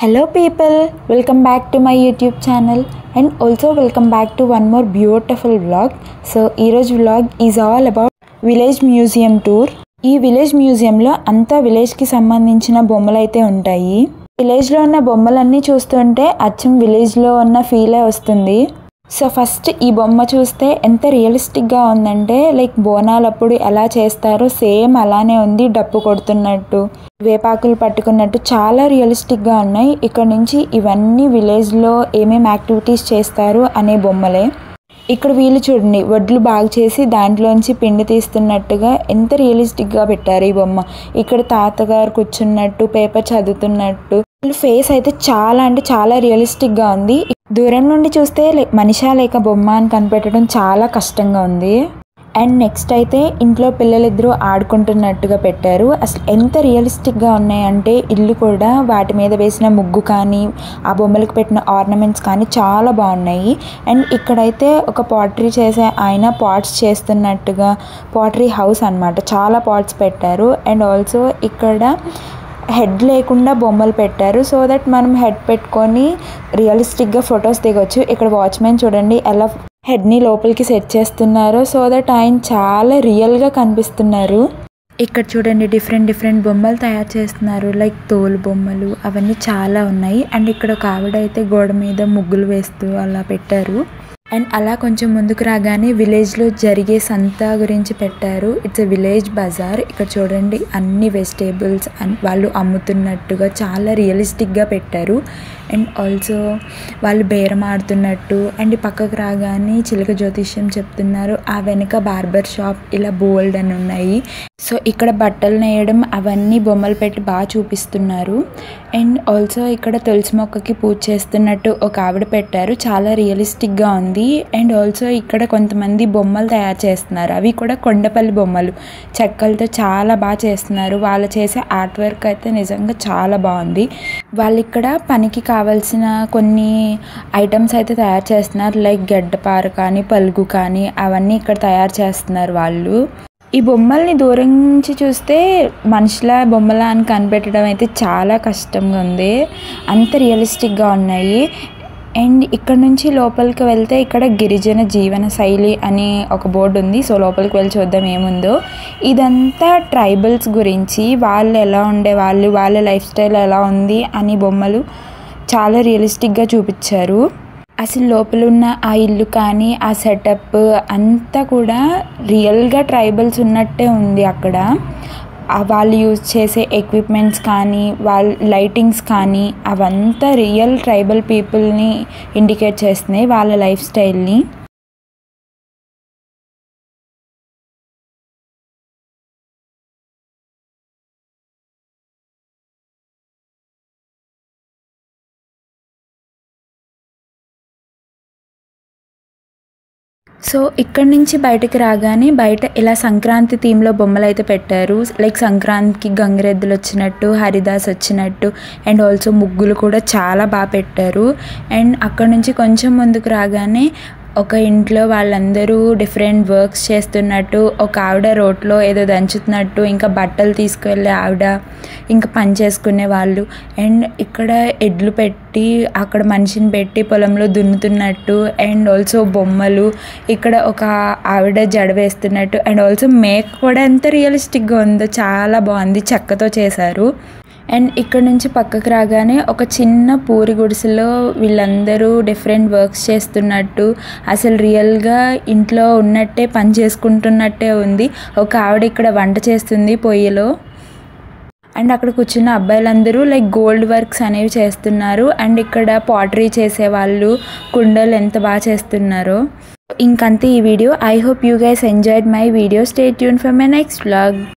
Hello people, welcome back to my YouTube channel and also welcome back to one more beautiful vlog. So ఈరోజు vlog is all about village museum tour. ఈ village museum లో అంతా village కి సంబంధించిన బొమ్మలు అయితే ఉంటాయి. village లో ఉన్న బొమ్మలన్నీ చూస్తుంటే అచ్చం village లో ఉన్న ఫీల్ వస్తుంది. సో ఫస్ట్ ఈ బొమ్మ చూస్తే ఎంత రియలిస్టిక్గా ఉందంటే లైక్ బోనాలప్పుడు ఎలా చేస్తారో సేమ్ అలానే ఉంది. డప్పు కొడుతున్నట్టు వేపాకులు పట్టుకున్నట్టు చాలా రియలిస్టిక్గా ఉన్నాయి. ఇక్కడ నుంచి ఇవన్నీ విలేజ్లో ఏమేమి యాక్టివిటీస్ చేస్తారు అనే బొమ్మలే. ఇక్కడ వీళ్ళు చూడండి వడ్లు బాగు చేసి దాంట్లోంచి పిండి తీస్తున్నట్టుగా ఎంత రియలిస్టిక్గా పెట్టారు ఈ బొమ్మ. ఇక్కడ తాతగారు కూర్చున్నట్టు పేపర్ చదువుతున్నట్టు ఫేస్ అయితే చాలా అంటే చాలా రియలిస్టిక్గా ఉంది. దూరం నుండి చూస్తే మనిషా లేక బొమ్మ అని కనిపెట్టడం చాలా కష్టంగా ఉంది. అండ్ నెక్స్ట్ అయితే ఇంట్లో పిల్లలిద్దరూ ఆడుకుంటున్నట్టుగా పెట్టారు. అసలు ఎంత రియలిస్టిక్గా ఉన్నాయంటే ఇల్లు కూడా వాటి మీద వేసిన ముగ్గు కానీ ఆ బొమ్మలకు పెట్టిన ఆర్నమెంట్స్ కానీ చాలా బాగున్నాయి. అండ్ ఇక్కడైతే ఒక పాటరీ చేసే ఆయన పాట్స్ చేస్తున్నట్టుగా పాటరీ హౌస్ అన్నమాట. చాలా పాట్స్ పెట్టారు. అండ్ ఆల్సో ఇక్కడ హెడ్ లేకుండా బొమ్మలు పెట్టారు సో దట్ మనం హెడ్ పెట్టుకొని రియలిస్టిక్గా ఫొటోస్ దిగొచ్చు. ఇక్కడ వాచ్మెన్ చూడండి ఎలా హెడ్ని లోపలికి సెట్ చేస్తున్నారు సో దట్ ఆయన చాలా రియల్గా కనిపిస్తున్నారు. ఇక్కడ చూడండి డిఫరెంట్ బొమ్మలు తయారు చేస్తున్నారు. లైక్ తోలు బొమ్మలు అవన్నీ చాలా ఉన్నాయి. అండ్ ఇక్కడ ఒక ఆవిడ అయితే గోడ మీద ముగ్గులు వేస్తూ అలా పెట్టారు. అండ్ అలా కొంచెం ముందుకు రాగానే విలేజ్లో జరిగే సంత గురించి పెట్టారు. It's a village bazaar. ఇక్కడ చూడండి అన్ని వెజిటేబుల్స్ వాళ్ళు అమ్ముతున్నట్టుగా చాలా రియలిస్టిక్గా పెట్టారు. అండ్ ఆల్సో వాళ్ళు బేరం ఆడుతున్నట్టు. అండ్ పక్కకు రాగానే చిలక జ్యోతిష్యం చెప్తున్నారు. ఆ వెనుక బార్బర్ షాప్ ఇలా బోల్డ్ అని ఉన్నాయి. సో ఇక్కడ బట్టలు నేయడం అవన్నీ బొమ్మలు పెట్టి బాగా చూపిస్తున్నారు. అండ్ ఆల్సో ఇక్కడ తులసి మొక్కకి పూజ చేస్తున్నట్టు ఒక ఆవిడ పెట్టారు. చాలా రియలిస్టిక్గా ఉంది. అండ్ ఆల్సో ఇక్కడ కొంతమంది బొమ్మలు తయారు చేస్తున్నారు. అవి కూడా కొండపల్లి బొమ్మలు చెక్కలతో చాలా బాగా చేస్తున్నారు. వాళ్ళు చేసే ఆర్ట్ వర్క్ అయితే నిజంగా చాలా బాగుంది. వాళ్ళు ఇక్కడ పనికి కావాల్సిన కొన్ని ఐటమ్స్ అయితే తయారు చేస్తున్నారు. లైక్ గడ్డపార కానీ పలుగు కానీ అవన్నీ ఇక్కడ తయారు చేస్తున్నారు వాళ్ళు. ఈ బొమ్మల్ని దూరం నుంచి చూస్తే మనుషుల బొమ్మల అని కనిపెట్టడం అయితే చాలా కష్టంగా ఉంది. అంత రియలిస్టిక్గా ఉన్నాయి. అండ్ ఇక్కడ నుంచి లోపలికి వెళ్తే ఇక్కడ గిరిజన జీవన శైలి అని ఒక బోర్డు ఉంది. సో లోపలికి వెళ్ళి చూద్దాం ఏముందో. ఇదంతా ట్రైబల్స్ గురించి వాళ్ళు ఎలా ఉండేవాళ్ళు, వాళ్ళ లైఫ్ స్టైల్ ఎలా ఉంది అని బొమ్మలు చాలా రియలిస్టిక్గా చూపించారు. అసలు లోపల ఉన్న ఆ ఇల్లు కానీ ఆ సెటప్ అంతా కూడా రియల్గా ట్రైబల్స్ ఉన్నట్టే ఉంది. అక్కడ వాళ్ళు యూజ్ చేసే ఎక్విప్మెంట్స్ కానీ వాళ్ళ లైటింగ్స్ కానీ అవంతా రియల్ ట్రైబల్ పీపుల్ని ఇండికేట్ చేస్తున్నాయి, వాళ్ళ లైఫ్ స్టైల్ని. సో ఇక్కడ నుంచి బయటకు రాగానే బయట ఇలా సంక్రాంతి థీమ్లో బొమ్మలు అయితే పెట్టారు. లైక్ సంక్రాంతికి గంగిరెద్దులు వచ్చినట్టు, హరిదాస్ వచ్చినట్టు. అండ్ ఆల్సో ముగ్గులు కూడా చాలా బాగా పెట్టారు. అండ్ అక్కడ నుంచి కొంచెం ముందుకు రాగానే ఒక ఇంట్లో వాళ్ళందరూ డిఫరెంట్ వర్క్స్ చేస్తున్నట్టు, ఒక ఆవిడ రోట్లో ఏదో దంచుతున్నట్టు, ఇంకా బట్టలు తీసుకువెళ్ళే ఆవిడ, ఇంకా పని చేసుకునే వాళ్ళు. అండ్ ఇక్కడ ఎడ్లు పెట్టి అక్కడ మనిషిని పెట్టి పొలంలో దున్నుతున్నట్టు. అండ్ ఆల్సో బొమ్మలు, ఇక్కడ ఒక ఆవిడ జడ వేస్తున్నట్టు. అండ్ ఆల్సో మేక కూడా ఎంత రియలిస్టిక్గా ఉందో చాలా బాగుంది, చెక్కతో చేశారు. అండ్ ఇక్కడ నుంచి పక్కకు రాగానే ఒక చిన్న పూరి గుడిసెలో వీళ్ళందరూ డిఫరెంట్ వర్క్స్ చేస్తున్నట్టు, అసలు రియల్గా ఇంట్లో ఉన్నట్టే పని చేసుకుంటున్నట్టే ఉంది. ఒక ఆవిడ ఇక్కడ వంట చేస్తుంది పొయ్యిలో. అండ్ అక్కడ కూర్చున్న అబ్బాయిలందరూ లైక్ గోల్డ్ వర్క్స్ అనేవి చేస్తున్నారు. అండ్ ఇక్కడ పాటరీ చేసేవాళ్ళు కుండలు ఎంత బాగా చేస్తున్నారో. ఇంకంతే ఈ video. I hope you guys enjoyed my video. Stay tune for my next vlog.